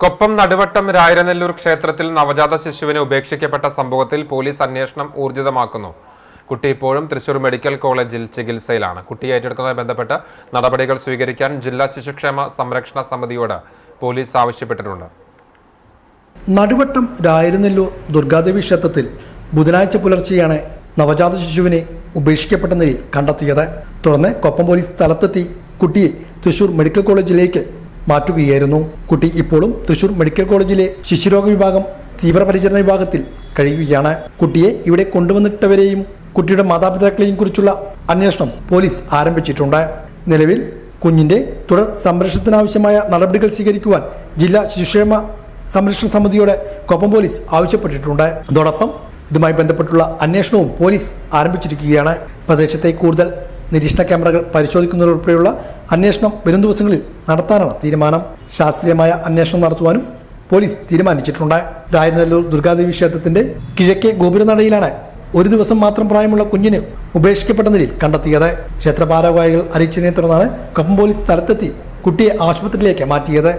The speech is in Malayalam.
കൊപ്പം നടുവട്ടം രായരനെല്ലൂർ ക്ഷേത്രത്തിൽ നവജാത ശിശുവിനെ ഉപേക്ഷിക്കപ്പെട്ട സംഭവത്തിൽ പോലീസ് അന്വേഷണം ഊർജിതമാക്കുന്നു. കുട്ടി ഇപ്പോഴും തൃശൂർ മെഡിക്കൽ കോളേജിൽ ചികിത്സയിലാണ്. കുട്ടിയെ ഏറ്റെടുക്കുന്നതുമായി ബന്ധപ്പെട്ട് നടപടികൾ സ്വീകരിക്കാൻ ജില്ലാ ശിശുക്ഷേമ സംരക്ഷണ സമിതിയോട് പോലീസ് ആവശ്യപ്പെട്ടിട്ടുണ്ട്. നടുവട്ടം രായരനെല്ലൂർ ദുർഗാദേവി ക്ഷേത്രത്തിൽ ബുധനാഴ്ച പുലർച്ചെയാണ് നവജാത ശിശുവിനെ ഉപേക്ഷിക്കപ്പെട്ട നിലയിൽ കണ്ടെത്തിയത്. തുടർന്ന് കൊപ്പം പോലീസ് സ്ഥലത്തെത്തി കുട്ടിയെ തൃശൂർ മെഡിക്കൽ കോളേജിലേക്ക് മാറ്റുകയായിരുന്നു. കുട്ടി ഇപ്പോഴും തൃശൂർ മെഡിക്കൽ കോളേജിലെ ശിശുരോഗ വിഭാഗം തീവ്രപരിചരണ വിഭാഗത്തിൽ കഴിയുകയാണ്. കുട്ടിയെ ഇവിടെ കൊണ്ടുവന്നിട്ടവരെയും കുട്ടിയുടെ മാതാപിതാക്കളെയും കുറിച്ചുള്ള അന്വേഷണം പോലീസ് ആരംഭിച്ചിട്ടുണ്ട്. നിലവിൽ കുഞ്ഞിന്റെ തുടർ സംരക്ഷണത്തിനാവശ്യമായ നടപടികൾ സ്വീകരിക്കുവാൻ ജില്ലാ ശിശുക്ഷേമ സംരക്ഷണ സമിതിയോട് കൊപ്പം പോലീസ് ആവശ്യപ്പെട്ടിട്ടുണ്ട്. അതോടൊപ്പം ഇതുമായി ബന്ധപ്പെട്ടുള്ള അന്വേഷണവും പോലീസ് ആരംഭിച്ചിരിക്കുകയാണ്. പ്രദേശത്തെ കൂടുതൽ നിരീക്ഷണ ക്യാമറകൾ പരിശോധിക്കുന്നതുൾപ്പെടെയുള്ള അന്വേഷണം വരും ദിവസങ്ങളിൽ നടത്താനാണ് തീരുമാനം. ശാസ്ത്രീയമായ അന്വേഷണം നടത്തുവാനും പോലീസ് തീരുമാനിച്ചിട്ടുണ്ട്. രായരനെല്ലൂർ ദുർഗാദേവി ക്ഷേത്രത്തിന്റെ കിഴക്കേ ഗോപുരനടയിലാണ് ഒരു ദിവസം മാത്രം പ്രായമുള്ള കുഞ്ഞിന് ഉപേക്ഷിക്കപ്പെട്ട നിലയിൽ കണ്ടെത്തിയത്. ക്ഷേത്ര ഭാരവാഹികൾ അറിയിച്ചതിനെ തുടർന്നാണ് കൊപ്പം പോലീസ് സ്ഥലത്തെത്തി കുട്ടിയെ ആശുപത്രിയിലേക്ക് മാറ്റിയത്.